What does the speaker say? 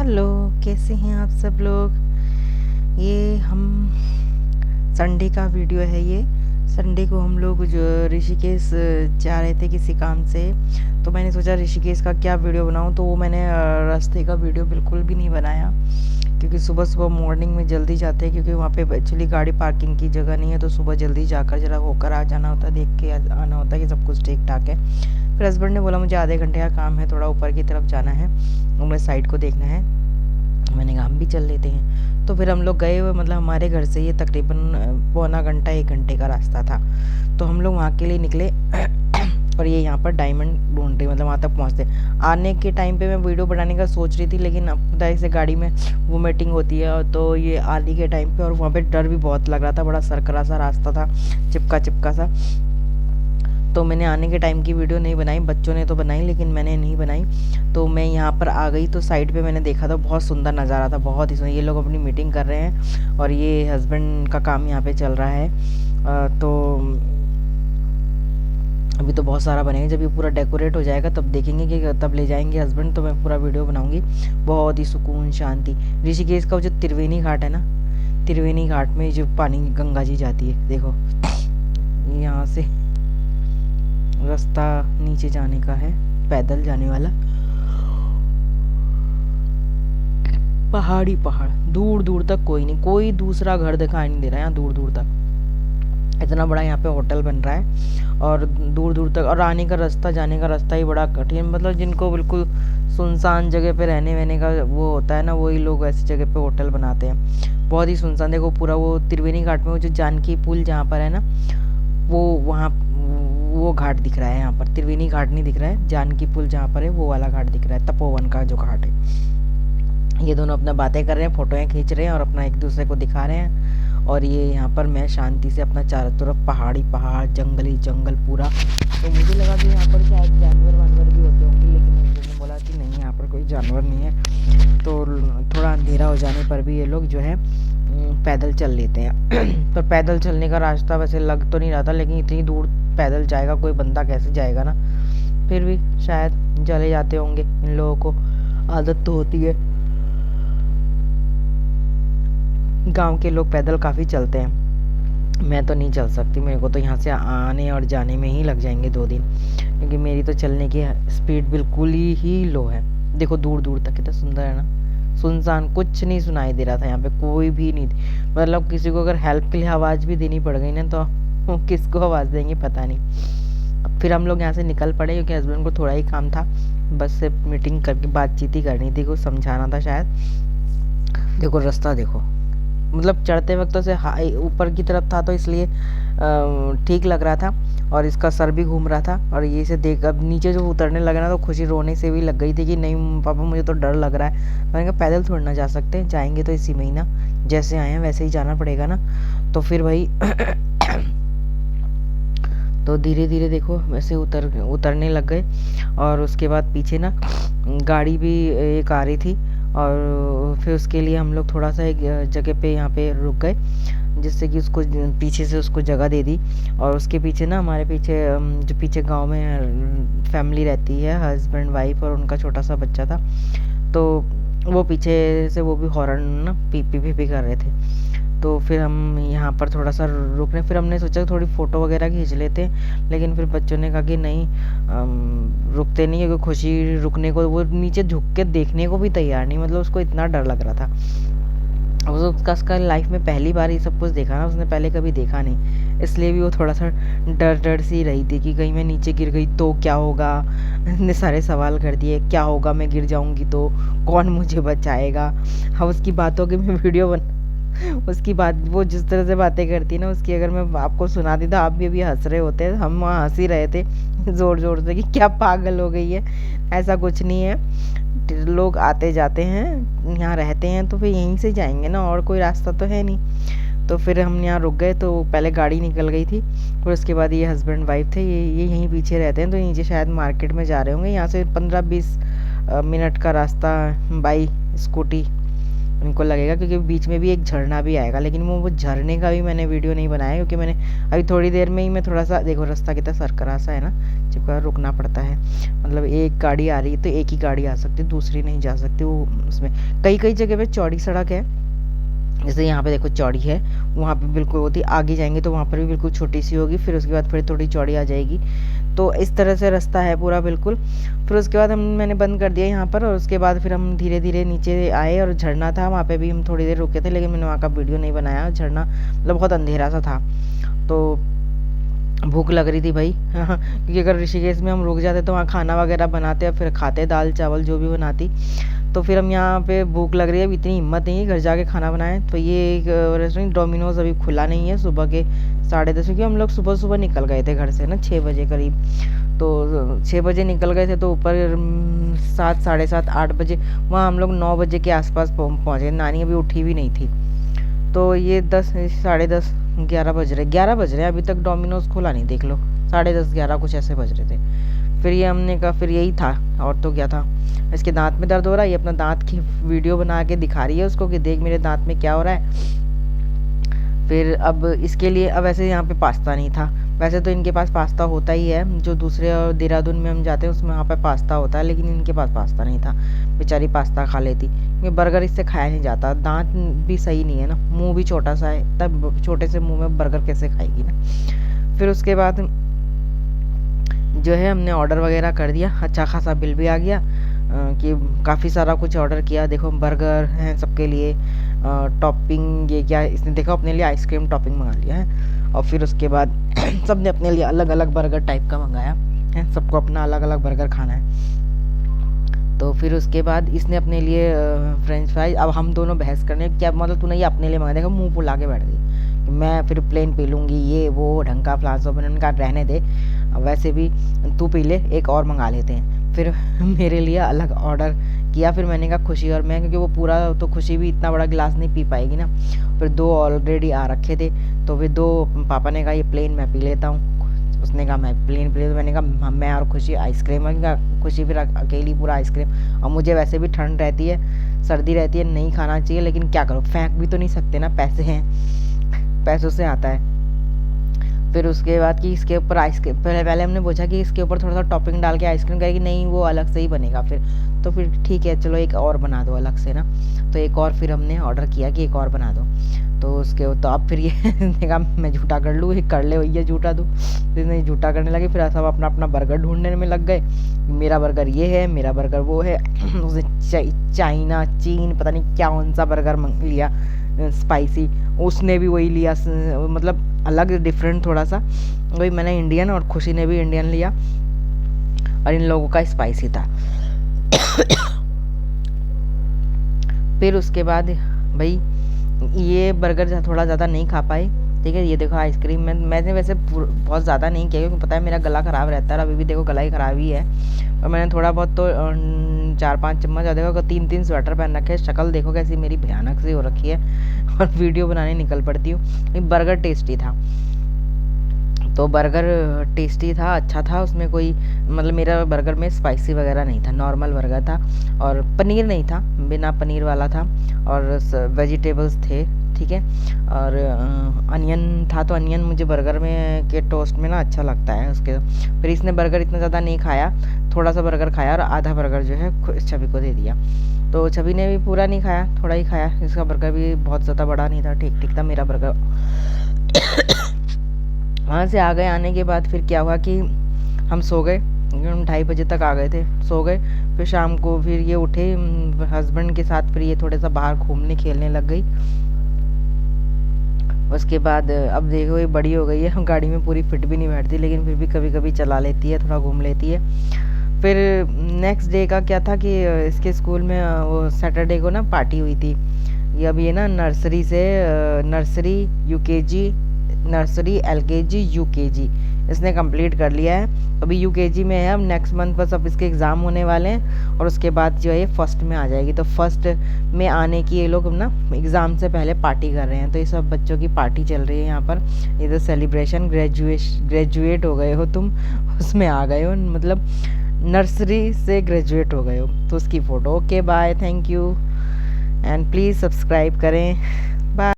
Hello, कैसे हैं आप सब लोग। ये हम संडे का वीडियो है। ये संडे को हम लोग जो ऋषिकेश जा रहे थे किसी काम से, तो मैंने सोचा ऋषिकेश का क्या वीडियो बनाऊं। तो वो मैंने रास्ते का वीडियो बिल्कुल भी नहीं बनाया, क्योंकि सुबह सुबह मॉर्निंग में जल्दी जाते हैं, क्योंकि वहाँ पे एक्चुअली गाड़ी पार्किंग की जगह नहीं है। तो सुबह जल्दी जाकर जरा होकर आ जाना होता है, देख के आना होता है कि सब कुछ ठीक ठाक है। फिर हस्बैंड ने बोला मुझे आधे घंटे का काम है, थोड़ा ऊपर की तरफ जाना है, उन्हें साइड को देखना है। मैंने कहा हम भी चल लेते हैं। तो फिर हम लोग गए हुए, मतलब हमारे घर से ये तकरीबन पौना घंटा 1 घंटे का रास्ता था। तो हम लोग वहाँ के लिए निकले और ये यहाँ पर डायमंड ढूंढ रही, मतलब वहाँ तक पहुँचते। आने के टाइम पे मैं वीडियो बनाने का सोच रही थी, लेकिन अब पता है से गाड़ी में वोमिटिंग होती है, तो ये आने के टाइम पे, और वहाँ पे डर भी बहुत लग रहा था, बड़ा सरकरा सा रास्ता था, चिपका चिपका सा। तो मैंने आने के टाइम की वीडियो नहीं बनाई, बच्चों ने तो बनाई लेकिन मैंने नहीं बनाई। तो मैं यहाँ पर आ गई तो साइड पे मैंने देखा था, बहुत सुंदर नज़ारा था, बहुत ही सुंदर। ये लोग अपनी मीटिंग कर रहे हैं और ये हस्बैंड का काम यहाँ पे चल रहा है। तो अभी तो बहुत सारा बनेगा, जब ये पूरा डेकोरेट हो जाएगा तब देखेंगे कि तब ले जाएंगे हस्बैंड, तो मैं पूरा वीडियो बनाऊंगी। बहुत ही सुकून शांति। ऋषिकेश का जो त्रिवेणी घाट है ना, त्रिवेणी घाट में जो पानी गंगा जी जाती है, देखो यहाँ से रास्ता नीचे जाने का है, पैदल जाने वाला। पहाड़ी पहाड़, दूर दूर तक कोई नहीं, कोई दूसरा घर दिखाई नहीं दे रहा है यहाँ दूर दूर तक। इतना बड़ा यहाँ पे होटल बन रहा है और दूर दूर तक। और आने का रास्ता, जाने का रास्ता ही बड़ा कठिन, मतलब जिनको बिल्कुल सुनसान जगह पे रहने वहने का वो होता है ना, वही लोग ऐसी जगह पे होटल बनाते हैं। बहुत ही सुनसान। देखो पूरा वो त्रिवेणी घाट में वो जो जानकी पुल जहाँ पर है ना, वो वहाँ वो घाट दिख रहा है। यहाँ पर त्रिवेणी घाट नहीं दिख रहा है, जानकी पुल जहाँ पर है वो वाला घाट दिख रहा है, तपोवन का जो घाट है। ये दोनों अपना बातें कर रहे हैं, फोटोएं खींच रहे हैं और अपना एक दूसरे को दिखा रहे हैं। और ये यहाँ पर मैं शांति से अपना चारों तरफ पहाड़ी पहाड़, जंगल ही जंगल पूरा। तो मुझे लगा कि यहाँ पर शायद जानवर वानवर भी होते होंगे, लेकिन उन्होंने बोला कि नहीं, यहाँ पर कोई जानवर नहीं है। तो थोड़ा अंधेरा हो जाने पर भी ये लोग जो है पैदल चल लेते हैं। पर पैदल चलने का रास्ता वैसे लग तो नहीं रहा था, लेकिन इतनी दूर पैदल जाएगा कोई बंदा, कैसे जाएगा ना। फिर भी शायद चले जाते होंगे, इन लोगों को आदत तो होती है। गांव के लोग पैदल काफ़ी चलते हैं, मैं तो नहीं चल सकती। मेरे को तो यहाँ से आने और जाने में ही लग जाएंगे 2 दिन, क्योंकि मेरी तो चलने की स्पीड बिल्कुल ही लो है। देखो दूर दूर तक कितना सुंदर है ना, सुनसान, कुछ नहीं सुनाई दे रहा था यहाँ पे, कोई भी नहीं। मतलब किसी को अगर हेल्प के लिए आवाज़ भी देनी पड़ गई ना, तो किसको आवाज़ देंगे पता नहीं। अब फिर हम लोग यहाँ से निकल पड़े, क्योंकि हस्बैंड को थोड़ा ही काम था, बस से मीटिंग करके बातचीत ही करनी थी, कुछ समझाना था शायद। देखो रास्ता देखो, मतलब चढ़ते वक्त तो से हाई ऊपर की तरफ था, तो इसलिए ठीक लग रहा था, और इसका सर भी घूम रहा था। और ये से देख, अब नीचे जो उतरने लगा ना, तो खुशी रोने से भी लग गई थी कि नहीं पापा मुझे तो डर लग रहा है। मैंने कहा पैदल थोड़ी ना जा सकते, जाएंगे तो इसी में ही ना, जैसे आए हैं वैसे ही जाना पड़ेगा ना। तो फिर भाई तो धीरे धीरे देखो वैसे उतरने लग गए। और उसके बाद पीछे ना गाड़ी भी एक आ रही थी, और फिर उसके लिए हम लोग थोड़ा सा एक जगह पे यहाँ पे रुक गए, जिससे कि उसको पीछे से उसको जगह दे दी। और उसके पीछे ना, हमारे पीछे जो पीछे गांव में फैमिली रहती है, हस्बैंड वाइफ और उनका छोटा सा बच्चा था, तो वो पीछे से वो भी हॉर्न ना पी पी पी पी कर रहे थे। तो फिर हम यहाँ पर थोड़ा सा रुकने, फिर हमने सोचा थोड़ी फ़ोटो वगैरह खींच लेते, लेकिन फिर बच्चों ने कहा कि नहीं रुकते नहीं, क्योंकि खुशी रुकने को, वो नीचे झुक के देखने को भी तैयार नहीं, मतलब उसको इतना डर लग रहा था। अब उसका लाइफ में पहली बार ये सब कुछ देखा ना, उसने पहले कभी देखा नहीं, इसलिए भी वो थोड़ा सा डर डर सी रही थी कि कहीं मैं नीचे गिर गई तो क्या होगा। ने सारे सवाल कर दिए, क्या होगा मैं गिर जाऊंगी तो, कौन मुझे बचाएगा। अब उसकी बातों की मैं वीडियो बन उसकी बात, वो जिस तरह से बातें करती है ना उसकी, अगर मैं आपको सुनाती तो आप भी अभी हंस रहे होते। हम वहाँ हंस ही रहे थे जोर जोर से कि क्या पागल हो गई है। ऐसा कुछ नहीं है, लोग आते जाते हैं, यहाँ रहते हैं, तो फिर यहीं से जाएंगे ना, और कोई रास्ता तो है नहीं। तो फिर हम यहाँ रुक गए, तो पहले गाड़ी निकल गई थी, फिर उसके बाद ये हस्बैंड वाइफ थे, ये यहीं पीछे रहते हैं, तो नीचे शायद मार्केट में जा रहे होंगे। यहाँ से 15-20 मिनट का रास्ता बाई स्कूटी उनको लगेगा, क्योंकि बीच में भी एक झरना भी आएगा, लेकिन वो झरने का भी मैंने वीडियो नहीं बनाया, क्योंकि मैंने अभी थोड़ी देर में ही मैं थोड़ा सा, देखो रास्ता कितना सरकरा सा है ना, चिपका रुकना पड़ता है। मतलब एक गाड़ी आ रही है तो एक ही गाड़ी आ सकती है, दूसरी नहीं जा सकती। वो उसमें कई कई जगह पे चौड़ी सड़क है, जैसे यहाँ पे देखो चौड़ी है, वहाँ पे बिल्कुल होती, आगे जाएंगे तो वहाँ पर भी बिल्कुल छोटी सी होगी, फिर उसके बाद फिर थोड़ी चौड़ी आ जाएगी। तो इस तरह से रास्ता है पूरा बिल्कुल। फिर उसके बाद मैंने बंद कर दिया यहाँ पर, और उसके बाद फिर हम धीरे धीरे नीचे आए, और झरना था वहाँ पे भी हम थोड़ी देर रुके थे, लेकिन मैंने वहाँ का वीडियो नहीं बनाया। झरना मतलब बहुत अंधेरा सा था, तो भूख लग रही थी भाई क्योंकि अगर ऋषिकेश में हम रुक जाते तो वहाँ खाना वगैरह बनाते और फिर खाते, दाल चावल जो भी बनाती। तो फिर हम यहाँ पे भूख लग रही है, अब इतनी हिम्मत नहीं है घर जाके खाना बनाएं। तो ये एक रेस्टोरेंट डोमिनोज अभी खुला नहीं है सुबह के 10:30, क्योंकि हम लोग सुबह सुबह निकल गए थे घर से ना 6 बजे करीब। तो 6 बजे निकल गए थे, तो ऊपर 7, 7:30, 8 बजे, वहाँ हम लोग 9 बजे के आसपास पहुँचे। नानी अभी उठी भी नहीं थी। तो ये 10, 10:30, 11 बज रहे, 11 बज रहे हैं, अभी तक डोमिनोज खुला नहीं, देख लो 10:30, 11 कुछ ऐसे बज रहे थे। फिर ये हमने कहा फिर यही था, और तो क्या था। इसके दांत में दर्द हो रहा है, ये अपना दांत की वीडियो बना के दिखा रही है उसको कि देख मेरे दांत में क्या हो रहा है। फिर अब इसके लिए, अब वैसे यहाँ पे पास्ता नहीं था, वैसे तो इनके पास पास्ता होता ही है, जो दूसरे और देहरादून में हम जाते हैं उसमें वहाँ पे पास्ता होता है, लेकिन इनके पास पास्ता नहीं था। बेचारी पास्ता खा लेती, क्योंकि बर्गर इससे खाया नहीं जाता, दांत भी सही नहीं है ना, मुंह भी छोटा सा है, तब छोटे से मुंह में बर्गर कैसे खाएगी ना। फिर उसके बाद जो है हमने ऑर्डर वगैरह कर दिया, अच्छा खासा बिल भी आ गया, कि काफ़ी सारा कुछ ऑर्डर किया। देखो बर्गर हैं सबके लिए, टॉपिंग ये क्या इसने देखो अपने लिए आइसक्रीम टॉपिंग मंगा लिया है, और फिर उसके बाद सबने अपने लिए अलग अलग बर्गर टाइप का मंगाया है, सबको अपना अलग अलग बर्गर खाना है। तो फिर उसके बाद इसने अपने लिए फ्रेंच फ्राइज, अब हम दोनों बहस करने, क्या मतलब तूने ये अपने लिए मंगाया, देखो मुंह फुला के बैठ गई, मैं फिर प्लेन पी लूँगी, ये वो ढंग का फ्लांस, मैंने उनका रहने दे, वैसे भी तू पी ले, एक और मंगा लेते हैं। फिर मेरे लिए अलग ऑर्डर किया, फिर मैंने कहा खुशी और मैं, क्योंकि वो पूरा तो खुशी भी इतना बड़ा गिलास नहीं पी पाएगी ना, फिर 2 ऑलरेडी आ रखे थे, तो फिर 2 पापा ने कहा ये प्लेन मैं पी लेता हूँ, उसने कहा मैं प्लेन पी लेता हूँ, मैंने कहा मैं और खुशी आइसक्रीम, खुशी फिर अकेली पूरा आइसक्रीम। और मुझे वैसे भी ठंड रहती है, सर्दी रहती है, नहीं खाना चाहिए, लेकिन क्या करो, फेंक भी तो नहीं सकते ना, पैसे हैं, पैसों से आता है। फिर उसके बाद कि इसके ऊपर आइसक्रीम, पहले हमने पूछा कि इसके ऊपर थोड़ा सा टॉपिंग डाल के आइसक्रीम करेगी, नहीं वो अलग से ही बनेगा। फिर ठीक है चलो एक और बना दो अलग से ना, तो एक और फिर हमने ऑर्डर किया कि एक और बना दो। तो उसके तो अब फिर ये देखा मैं झूठा कर लूँ, कर ले भैया झूठा तू, फिर नहीं झूठा करने लगे, फिर सब अपना अपना बर्गर ढूंढने में लग गए, मेरा बर्गर ये है, मेरा बर्गर वो है। उसने चाइना चीन पता नहीं क्या कौन सा बर्गर लिया स्पाइसी, उसने भी वही लिया, मतलब अलग डिफरेंट थोड़ा सा, वही मैंने इंडियन, और खुशी ने भी इंडियन लिया, और इन लोगों का स्पाइसी था। फिर उसके बाद भाई ये बर्गर थोड़ा ज़्यादा नहीं खा पाए, ठीक है। ये देखो आइसक्रीम मैंने वैसे बहुत ज़्यादा नहीं किया, क्योंकि पता है मेरा गला ख़राब रहता है, अभी भी देखो गला ही ख़राब ही है, और मैंने थोड़ा बहुत तो 4-5 चम्मच, देखो 3-3 स्वेटर पहन रखे, शक्ल देखो कैसी मेरी भयानक सी हो रखी है, और वीडियो बनाने निकल पड़ती हूँ। बर्गर टेस्टी था, तो बर्गर टेस्टी था, अच्छा था, उसमें कोई मतलब मेरा बर्गर में स्पाइसी वगैरह नहीं था, नॉर्मल बर्गर था, और पनीर नहीं था, बिना पनीर वाला था, और वेजिटेबल्स थे, ठीक है। और अनियन था, तो अनियन मुझे बर्गर में के टोस्ट में ना अच्छा लगता है उसके। फिर इसने बर्गर इतना ज़्यादा नहीं खाया, थोड़ा सा बर्गर खाया, और आधा बर्गर जो है छवि को दे दिया। तो छवि ने भी पूरा नहीं खाया, थोड़ा ही खाया, इसका बर्गर भी बहुत ज़्यादा बड़ा नहीं था, ठीक ठीक था मेरा बर्गर। वहाँ से आ गए, आने के बाद फिर क्या हुआ कि हम सो गए, हम 2:30 बजे तक आ गए थे, सो गए। फिर शाम को फिर ये उठे हस्बैंड के साथ, फिर ये थोड़ा सा बाहर घूमने खेलने लग गई। उसके बाद अब देखो ये बड़ी हो गई है, गाड़ी में पूरी फिट भी नहीं बैठती, लेकिन फिर भी कभी कभी चला लेती है, थोड़ा घूम लेती है। फिर नेक्स्ट डे का क्या था कि इसके स्कूल में वो सैटरडे को ना पार्टी हुई थी। ये अब ये ना नर्सरी से nursery UKG, nursery LKG UKG इसने कंप्लीट कर लिया है, अभी यूकेजी में है। अब नेक्स्ट मंथ बस अब इसके एग्ज़ाम होने वाले हैं, और उसके बाद जो है फर्स्ट में आ जाएगी। तो फर्स्ट में आने की ये लोग ना एग्ज़ाम से पहले पार्टी कर रहे हैं, तो ये सब बच्चों की पार्टी चल रही है यहाँ पर। ये तो सेलिब्रेशन, ग्रेजुएट हो गए हो तुम, उसमें आ गए हो, मतलब नर्सरी से ग्रेजुएट हो गए हो, तो उसकी photo. Okay bye, thank you. And please subscribe करें।